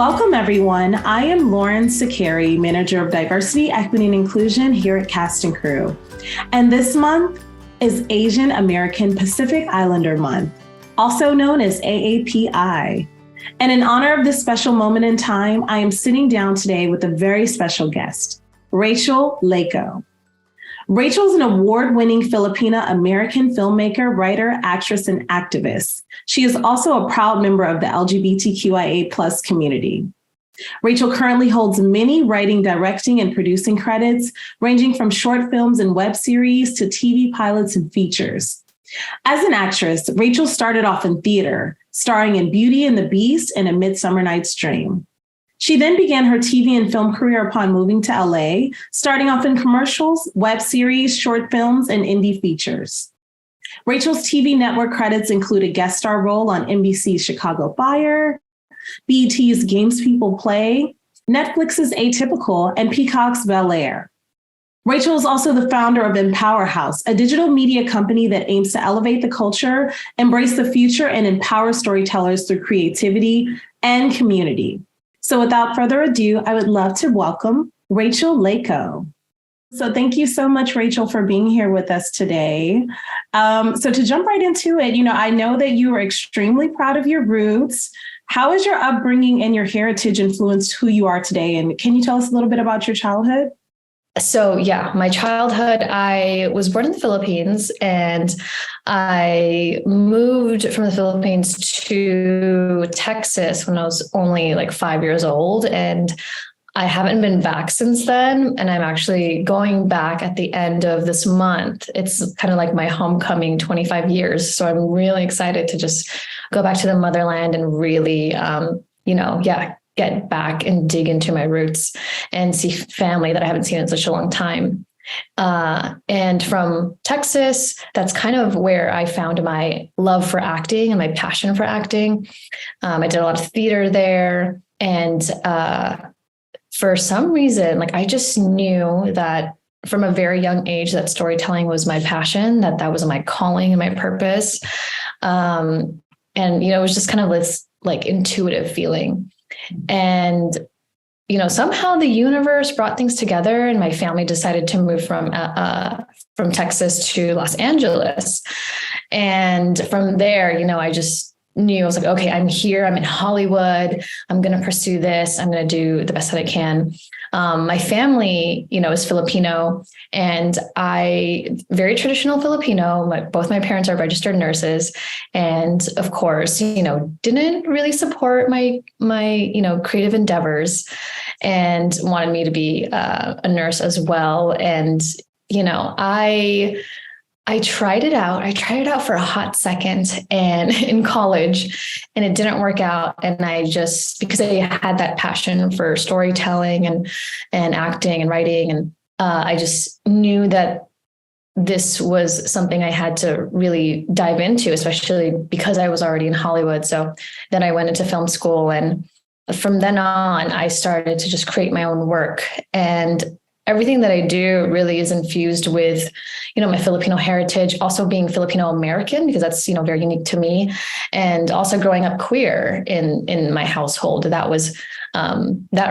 Welcome, everyone. I am Lauren Sakari, Manager of Diversity, Equity, and Inclusion here at Cast and Crew. And this month is Asian American Pacific Islander Month, also known as AAPI. And in honor of this special moment in time, I am sitting down today with a very special guest, Rachel Leyco. Rachel is an award-winning Filipina-American filmmaker, writer, actress, and activist. She is also a proud member of the LGBTQIA+ community. Rachel currently holds many writing, directing, and producing credits, ranging from short films and web series to TV pilots and features. As an actress, Rachel started off in theater, starring in Beauty and the Beast and A Midsummer Night's Dream. She then began her TV and film career upon moving to LA, starting off in commercials, web series, short films, and indie features. Rachel's TV network credits include a guest star role on NBC's Chicago Fire, BET's Games People Play, Netflix's Atypical, and Peacock's Bel-Air. Rachel is also the founder of Empowerhouse, a digital media company that aims to elevate the culture, embrace the future, and empower storytellers through creativity and community. So without further ado, I would love to welcome Rachel Leyco. So thank you so much, Rachel, for being here with us today. So to jump right into it, I know that you are extremely proud of your roots. How has your upbringing and your heritage influenced who you are today? And can you tell us a little bit about your childhood? So my childhood, I was born in the Philippines and I moved from the Philippines to Texas when I was only like 5 years old. And I haven't been back since then. And I'm actually going back at the end of this month. It's kind of like my homecoming 25 years. So I'm really excited to just go back to the motherland and really, get back and dig into my roots and see family that I haven't seen in such a long time. And from Texas, that's kind of where I found my love for acting and my passion for acting. I did a lot of theater there. And for some reason, I just knew that from a very young age that storytelling was my passion, that was my calling and my purpose. And it was just kind of this intuitive feeling. And, somehow the universe brought things together and my family decided to move from Texas to Los Angeles. And from there, I just knew I was like, okay, I'm here. I'm in Hollywood. I'm going to pursue this. I'm going to do the best that I can. My family, is Filipino and very traditional Filipino. Both my parents are registered nurses. And of course, didn't really support my creative endeavors and wanted me to be a nurse as well. And, I tried it out. I tried it out for a hot second and in college and it didn't work out. And because I had that passion for storytelling and acting and writing. And I just knew that this was something I had to really dive into, especially because I was already in Hollywood. So then I went into film school. And from then on, I started to just create my own work. And everything that I do really is infused with, my Filipino heritage, also being Filipino American, because that's, very unique to me. And also growing up queer in my household, that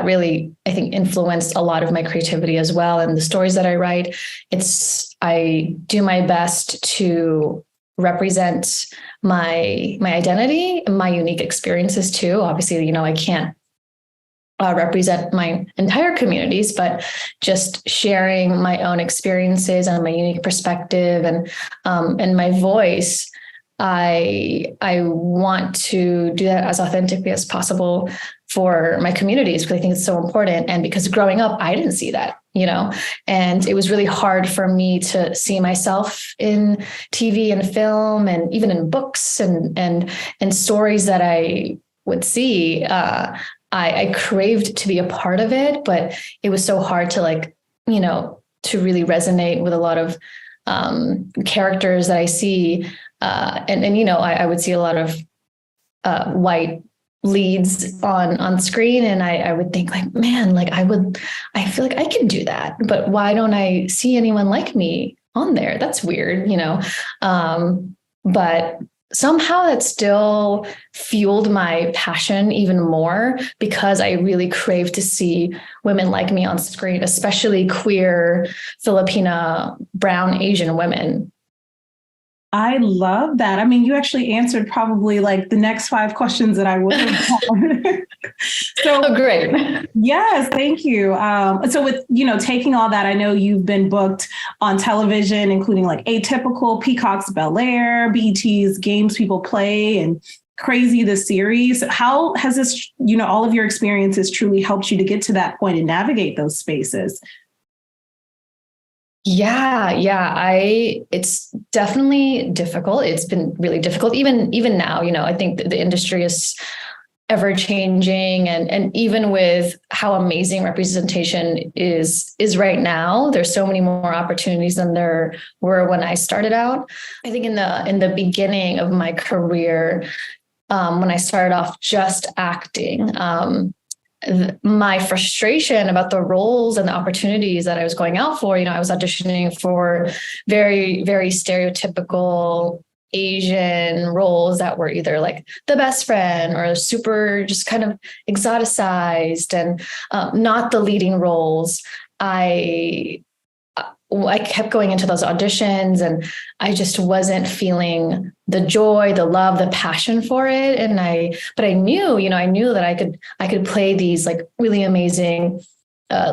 really, I think, influenced a lot of my creativity as well. And the stories that I write, I do my best to represent my identity and my unique experiences too. Obviously, I can't represent my entire communities, but just sharing my own experiences and my unique perspective and my voice. I want to do that as authentically as possible for my communities because I think it's so important. And because growing up, I didn't see that, and it was really hard for me to see myself in TV and film and even in books and stories that I would see. I craved to be a part of it, but it was so hard to to really resonate with a lot of characters that I see. I would see a lot of white leads on screen. And I would think man, I feel like I can do that, but why don't I see anyone like me on there? That's weird, But somehow that still fueled my passion even more because I really crave to see women like me on screen, especially queer, Filipina, brown, Asian women. I love that. I mean, you actually answered probably like the next 5 questions that I would have had. So Oh, great. yes, thank you. So with, taking all that, I know you've been booked on television, including like Atypical, Peacock's Bel-Air, BET's Games People Play, and Crazy the series. How has this, all of your experiences truly helped you to get to that point and navigate those spaces? Yeah. It's definitely difficult. It's been really difficult. Even now, I think the industry is ever changing, and even with how amazing representation is right now, there's so many more opportunities than there were when I started out. I think in the beginning of my career, when I started off just acting, my frustration about the roles and the opportunities that I was going out for, I was auditioning for very, very stereotypical Asian roles that were either like the best friend or super just kind of exoticized and not the leading roles. I kept going into those auditions and I just wasn't feeling the joy, the love, the passion for it. But I knew that I could play these like really amazing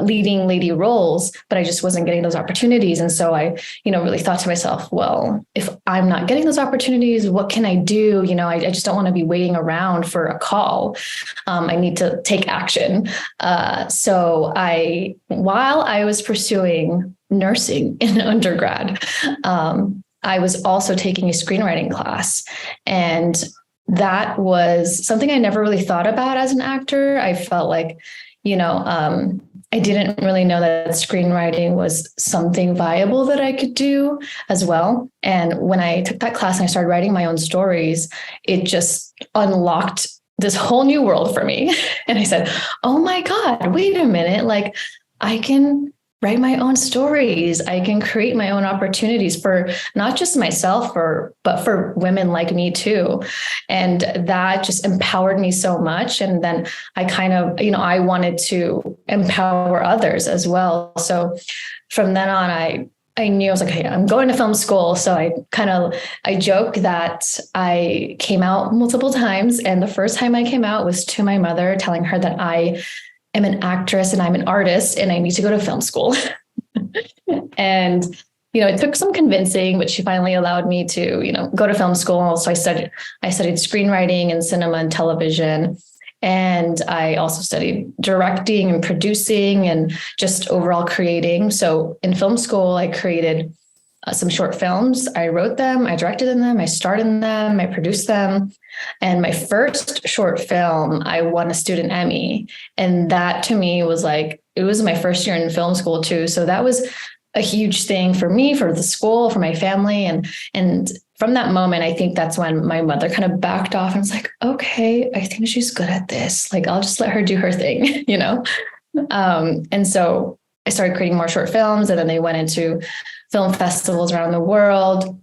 leading lady roles, but I just wasn't getting those opportunities. And so I, really thought to myself, well, if I'm not getting those opportunities, what can I do? I just don't want to be waiting around for a call. I need to take action. So while I was pursuing nursing in undergrad, I was also taking a screenwriting class. And that was something I never really thought about as an actor. I felt like, I didn't really know that screenwriting was something viable that I could do as well. And when I took that class and I started writing my own stories, it just unlocked this whole new world for me. And I said, oh my God, wait a minute. Like I can write my own stories. I can create my own opportunities for not just myself, but for women like me too. And that just empowered me so much. And then I kind of, I wanted to empower others as well. So from then on, I knew I was like, hey, I'm going to film school. So I joke that I came out multiple times. And the first time I came out was to my mother, telling her that I am an actress and I'm an artist and I need to go to film school. And, it took some convincing, but she finally allowed me to, go to film school. So I studied screenwriting and cinema and television. And I also studied directing and producing and just overall creating. So in film school, I created some short films. I wrote them, I directed in them, I starred in them, I produced them. And my first short film, I won a student Emmy. And that to me was like, it was my first year in film school too. So that was a huge thing for me, for the school, for my family. And from that moment, I think that's when my mother kind of backed off and was like, okay, I think she's good at this. Like, I'll just let her do her thing, And so I started creating more short films, and then they went into film festivals around the world.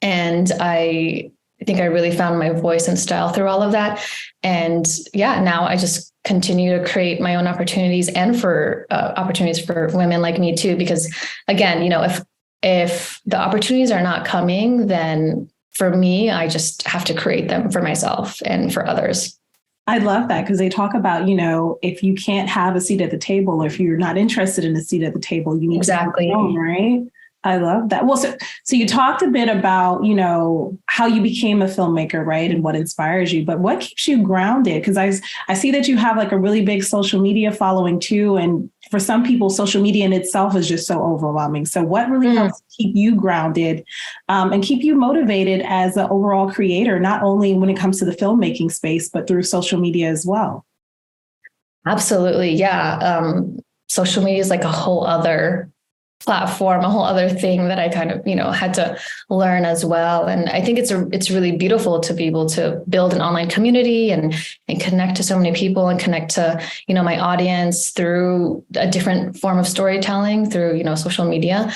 And I think I really found my voice and style through all of that. And yeah, now I just continue to create my own opportunities and for opportunities for women like me too. Because again, if the opportunities are not coming, then for me, I just have to create them for myself and for others. I love that because they talk about, if you can't have a seat at the table, or if you're not interested in a seat at the table, you need exactly. to have your own, right? I love that. Well, so you talked a bit about, how you became a filmmaker, right? And what inspires you, but what keeps you grounded? Because I see that you have like a really big social media following too. And for some people, social media in itself is just so overwhelming. So what really helps keep you grounded and keep you motivated as an overall creator, not only when it comes to the filmmaking space, but through social media as well? Absolutely. Yeah. Social media is like a whole other platform, a whole other thing that I kind of, had to learn as well. And I think it's really beautiful to be able to build an online community and connect to so many people and connect to, my audience through a different form of storytelling through, social media.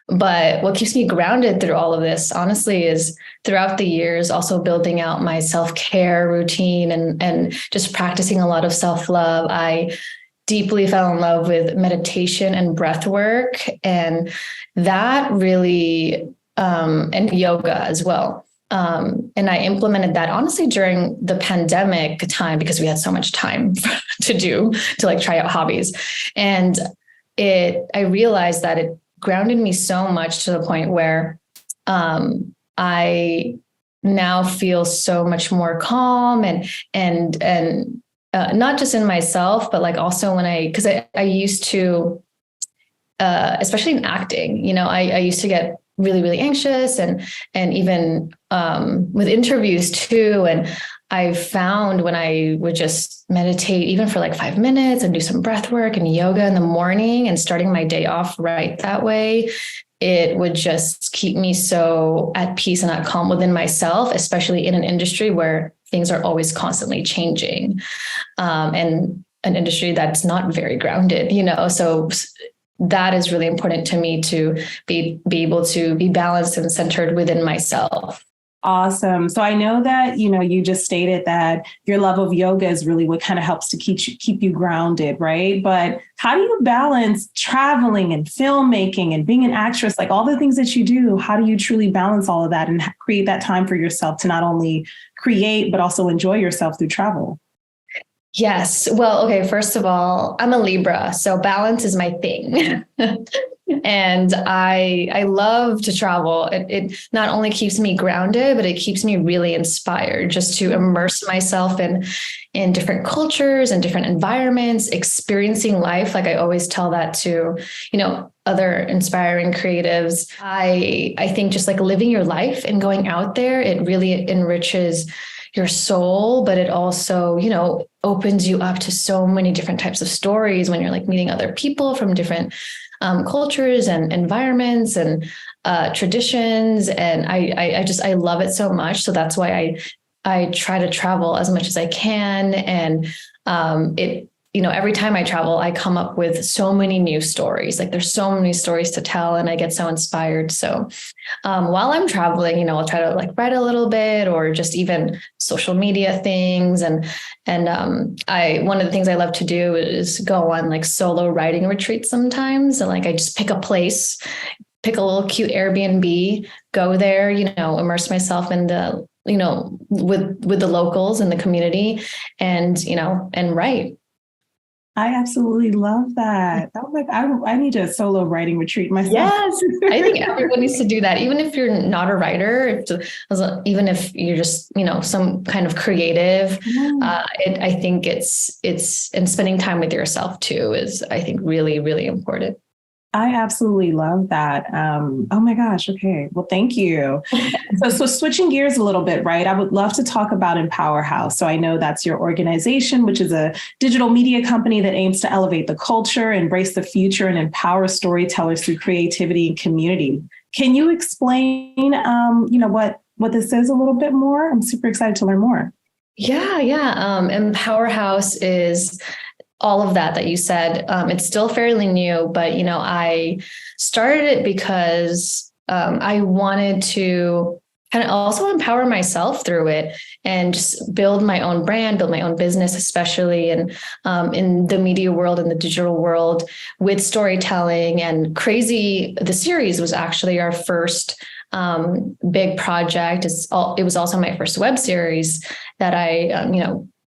But what keeps me grounded through all of this, honestly, is throughout the years, also building out my self-care routine and just practicing a lot of self-love. I deeply fell in love with meditation and breath work, and that really, and yoga as well. And I implemented that honestly during the pandemic time because we had so much time to like try out hobbies. And I realized that it grounded me so much to the point where I now feel so much more calm and not just in myself, but like also because I used to, especially in acting, I used to get really, really anxious and even with interviews too. And I found when I would just meditate, even for like 5 minutes and do some breath work and yoga in the morning and starting my day off right that way, it would just keep me so at peace and at calm within myself, especially in an industry where things are always constantly changing, and an industry that's not very grounded, so that is really important to me to be able to be balanced and centered within myself. Awesome. So I know that, you just stated that your love of yoga is really what kind of helps to keep you grounded, right? But how do you balance traveling and filmmaking and being an actress, like all the things that you do? How do you truly balance all of that and create that time for yourself to not only create, but also enjoy yourself through travel? Yes. Well, okay. First of all, I'm a Libra, so balance is my thing. And I love to travel. It not only keeps me grounded, but it keeps me really inspired just to immerse myself in different cultures and different environments, experiencing life. Like I always tell that to, other inspiring creatives. I think just like living your life and going out there, it really enriches your soul, but it also, opens you up to so many different types of stories when you're like meeting other people from different cultures and environments and traditions. And I love it so much. So that's why I try to travel as much as I can. And every time I travel, I come up with so many new stories. Like there's so many stories to tell and I get so inspired. So while I'm traveling, I'll try to like write a little bit or just even social media things. And one of the things I love to do is go on like solo writing retreats sometimes. And like, I just pick a place, pick a little cute Airbnb, go there, immerse myself in the, with the locals in the community and write. I absolutely love that. I need a solo writing retreat myself. Yes, I think everyone needs to do that. Even if you're not a writer, even if you're just, some kind of creative, I think it's and spending time with yourself too is, I think, really, really important. I absolutely love that. Oh my gosh. Okay. Well, thank you. So switching gears a little bit, right? I would love to talk about Empowerhouse. So I know that's your organization, which is a digital media company that aims to elevate the culture, embrace the future, and empower storytellers through creativity and community. Can you explain, what this is a little bit more? I'm super excited to learn more. Yeah. Empowerhouse is all of that you said. It's still fairly new, but, I started it because I wanted to kind of also empower myself through it and just build my own brand, build my own business, especially in the media world and the digital world with storytelling. And Crazy, the series was actually our first big project. It was also my first web series that I,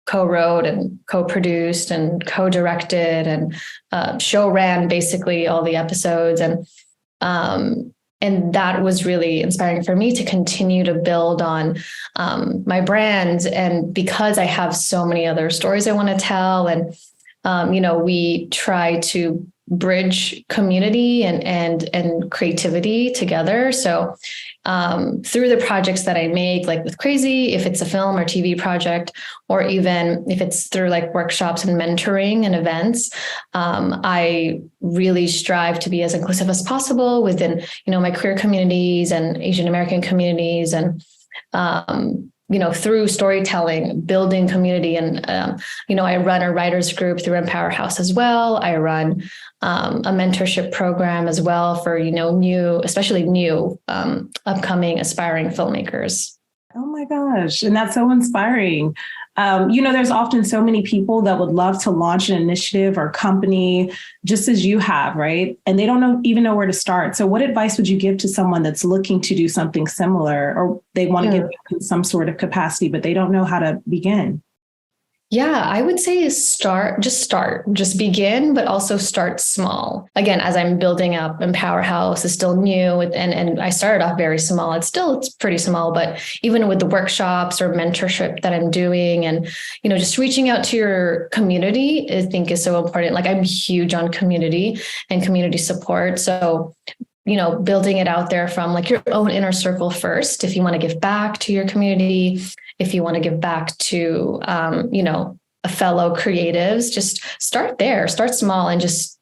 co-wrote and co-produced and co-directed and show ran basically all the episodes. And that was really inspiring for me to continue to build on my brand. And because I have so many other stories I want to tell, and, we try to bridge community and creativity together. So through the projects that I make, like with Crazy, if it's a film or TV project, or even if it's through like workshops and mentoring and events, I really strive to be as inclusive as possible within, my queer communities and Asian American communities. And through storytelling, building community. And, I run a writers group through Empowerhouse as well. I run a mentorship program as well for, especially new upcoming aspiring filmmakers. Oh my gosh. And that's so inspiring. There's often so many people that would love to launch an initiative or company just as you have, right? And they don't even know where to start. So what advice would you give to someone that's looking to do something similar, or they want to get in some sort of capacity, but they don't know how to begin? Yeah, I would say just begin, but also start small. Again, as I'm building up, Empowerhouse is still new, and I started off very small. It's pretty small, but even with the workshops or mentorship that I'm doing, and just reaching out to your community, I think is so important. Like, I'm huge on community and community support. So building it out there from like your own inner circle first. If you want to give back to your community, if you want to give back to, a fellow creatives, just start there, start small, and just,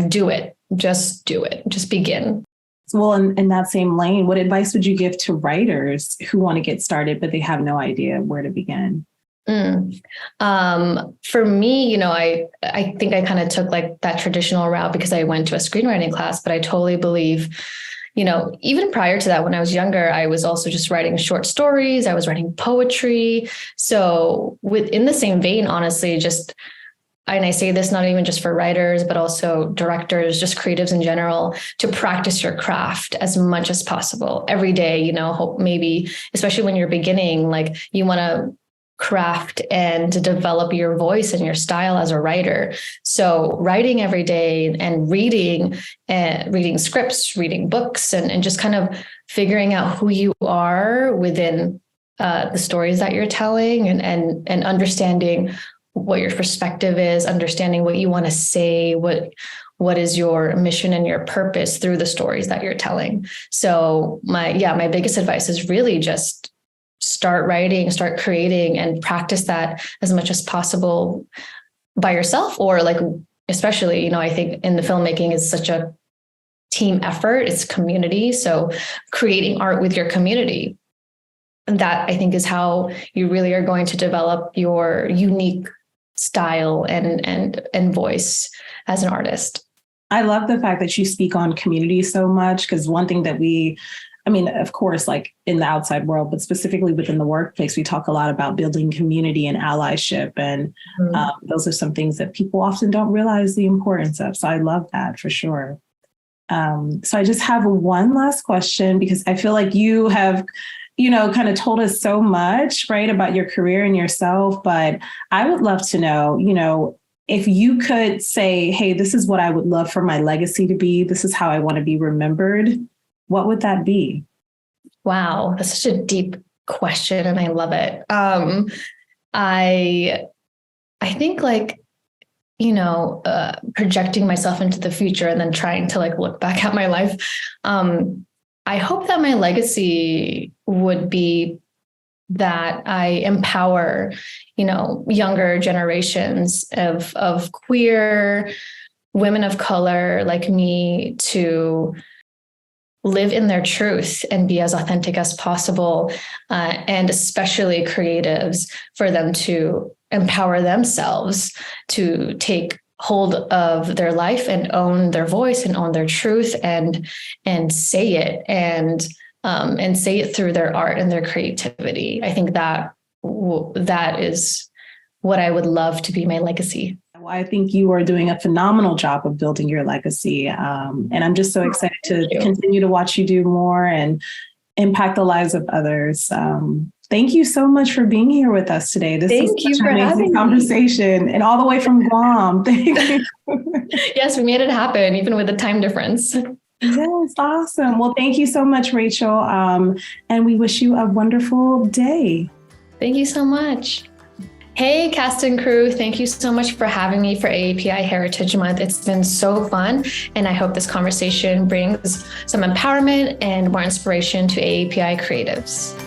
do it. Just do it. Just begin. Well, in that same lane, what advice would you give to writers who want to get started, but they have no idea where to begin? For me, I think I kind of took like that traditional route because I went to a screenwriting class, but I totally believe, even prior to that, when I was younger, I was also just writing short stories. I was writing poetry. So within the same vein, honestly, and I say this not even just for writers, but also directors, just creatives in general, to practice your craft as much as possible every day, hope maybe, especially when you're beginning, like you want to craft and to develop your voice and your style as a writer. So writing every day and reading scripts, reading books, and just kind of figuring out who you are within the stories that you're telling, and understanding what your perspective is, understanding what you want to say, what is your mission and your purpose through the stories that you're telling. So my biggest advice is really just start writing, start creating, and practice that as much as possible by yourself, or like, especially, I think in the filmmaking is such a team effort. It's community. So creating art with your community, and that I think is how you really are going to develop your unique style and voice as an artist. I love the fact that you speak on community so much, because one thing that of course, like in the outside world, but specifically within the workplace, we talk a lot about building community and allyship. And those are some things that people often don't realize the importance of. So I love that for sure. So I just have one last question, because I feel like you have, kind of told us so much, right, about your career and yourself. But I would love to know, if you could say, hey, this is what I would love for my legacy to be, this is how I want to be remembered, what would that be? Wow, that's such a deep question, and I love it. I think like, projecting myself into the future and then trying to like look back at my life. I hope that my legacy would be that I empower, younger generations of queer women of color like me to live in their truth and be as authentic as possible, and especially creatives, for them to empower themselves to take hold of their life and own their voice and own their truth and say it and say it through their art and their creativity. I think that is what I would love to be my legacy. Well, I think you are doing a phenomenal job of building your legacy. And I'm just so excited to continue to watch you do more and impact the lives of others. Thank you so much for being here with us today. This is such an amazing conversation, and all the way from Guam. Thank you. Yes, we made it happen, even with the time difference. Yes, awesome. Well, thank you so much, Rachel. And we wish you a wonderful day. Thank you so much. Hey, cast and crew. Thank you so much for having me for AAPI Heritage Month. It's been so fun, and I hope this conversation brings some empowerment and more inspiration to AAPI creatives.